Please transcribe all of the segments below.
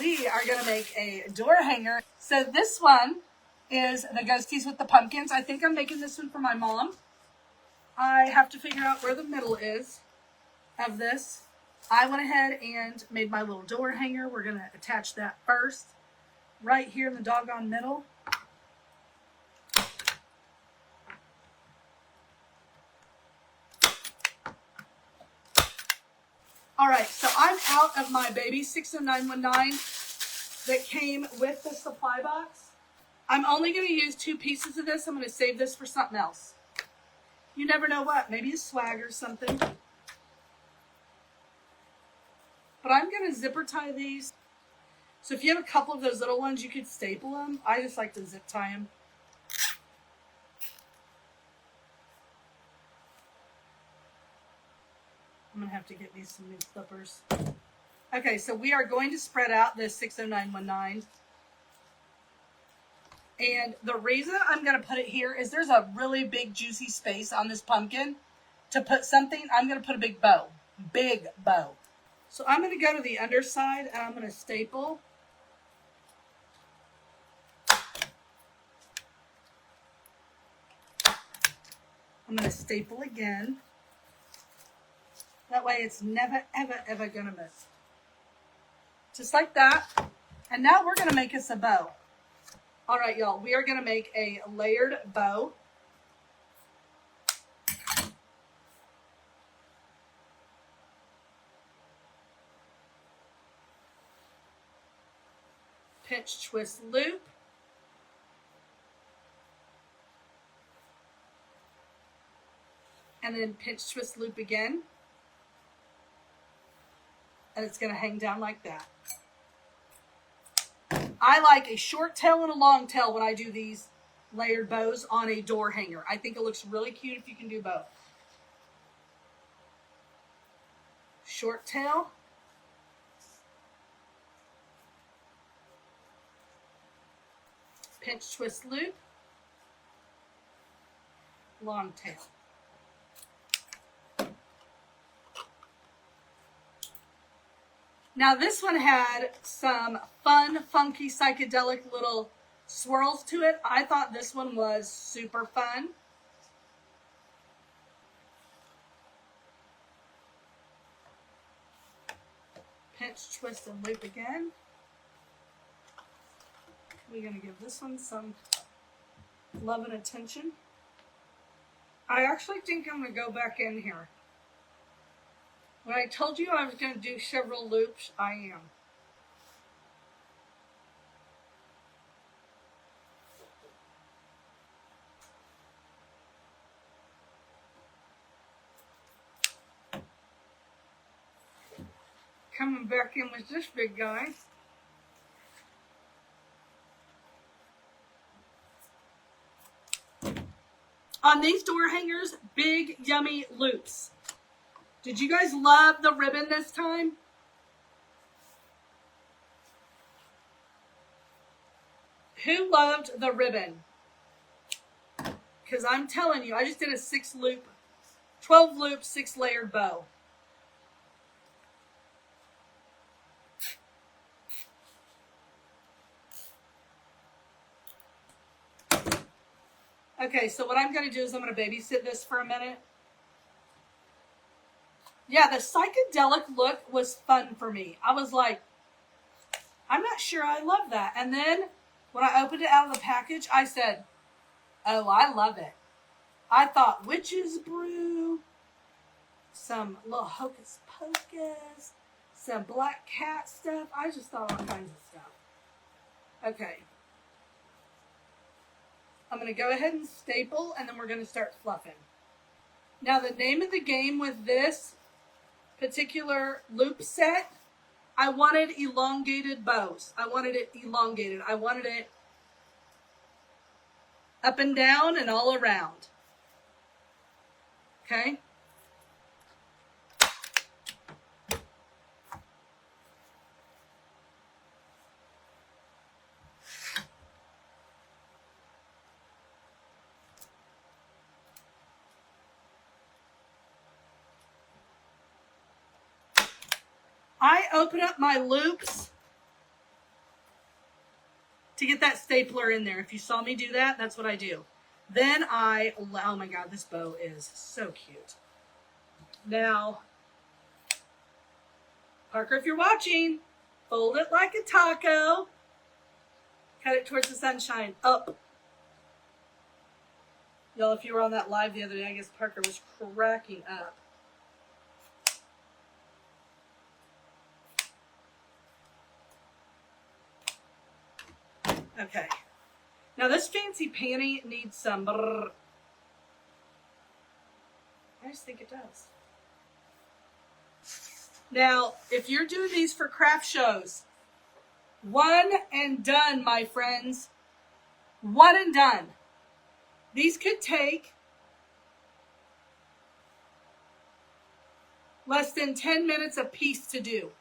we are going to make a door hanger. So this one is the ghosties with the pumpkins. I think I'm making this one for my mom. I have to figure out where the middle is of this. I went ahead and made my little door hanger. We're going to attach that first, right here in the doggone middle. All right, so I'm out of my baby 60919 that came with the supply box. I'm only going to use 2 pieces of this. I'm going to save this for something else. You never know what, maybe a swag or something. But I'm going to zipper tie these. So if you have a couple of those little ones, you could staple them. I just like to zip tie them. I'm going to have to get me some new clippers. Okay, so we are going to spread out this 60919. And the reason I'm going to put it here is there's a really big juicy space on this pumpkin. To put something, I'm going to put a big bow. Big bow. So I'm going to go to the underside and I'm going to staple. I'm going to staple again. That way it's never, ever, ever going to miss. Just like that. And now we're going to make us a bow. All right, y'all. We are going to make a layered bow. Pinch, twist, loop. And then pinch, twist, loop again. And it's going to hang down like that. I like a short tail and a long tail when I do these layered bows on a door hanger. I think it looks really cute if you can do both. Short tail. Pinch, twist, loop. Long tail. Now this one had some fun, funky, psychedelic little swirls to it. I thought this one was super fun. Pinch, twist, and loop again. We're going to give this one some love and attention. I actually think I'm going to go back in here. When I told you I was going to do several loops, I am. Coming back in with this big guy. On these door hangers, big, yummy loops. Did you guys love the ribbon this time? Who loved the ribbon? Because I'm telling you, I just did a 12 loop, 6 layered bow. Okay, so what I'm going to do is I'm going to babysit this for a minute. Yeah, the psychedelic look was fun for me. I was like, I'm not sure I love that. And then when I opened it out of the package, I said, oh, I love it. I thought witch's brew, some little hocus pocus, some black cat stuff. I just thought all kinds of stuff. Okay. I'm going to go ahead and staple, and then we're going to start fluffing. Now, the name of the game with this particular loop set, I wanted elongated bows. I wanted it elongated. I wanted it up and down and all around. Okay? I open up my loops to get that stapler in there. If you saw me do that, that's what I do. Then oh my God, this bow is so cute. Now, Parker, if you're watching, fold it like a taco. Cut it towards the sunshine, up. Y'all, if you were on that live the other day, I guess Parker was cracking up. Okay. Now this fancy panty needs some brrr. I just think it does. Now, if you're doing these for craft shows, one and done, my friends. One and done. These could take less than 10 minutes a piece to do.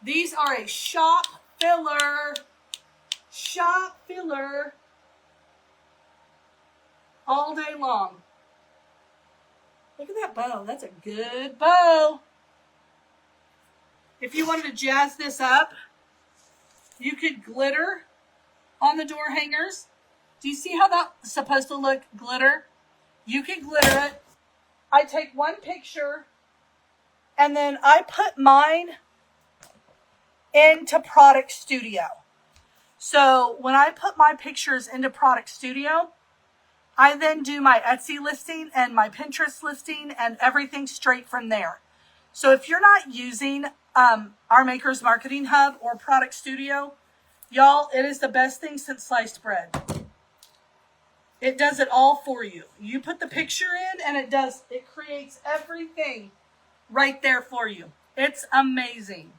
These are a shop filler. Shop filler all day long. Look at that bow. That's a good bow. If you wanted to jazz this up, you could glitter on the door hangers. Do you see how that's supposed to look, glitter? You could glitter it. I take one picture and then I put mine into Product Studio. So when I put my pictures into Product Studio, I then do my Etsy listing and my Pinterest listing and everything straight from there. So if you're not using our Maker's Marketing Hub or Product Studio, y'all, it is the best thing since sliced bread. It does it all for you. You put the picture in and it creates everything right there for you. It's amazing.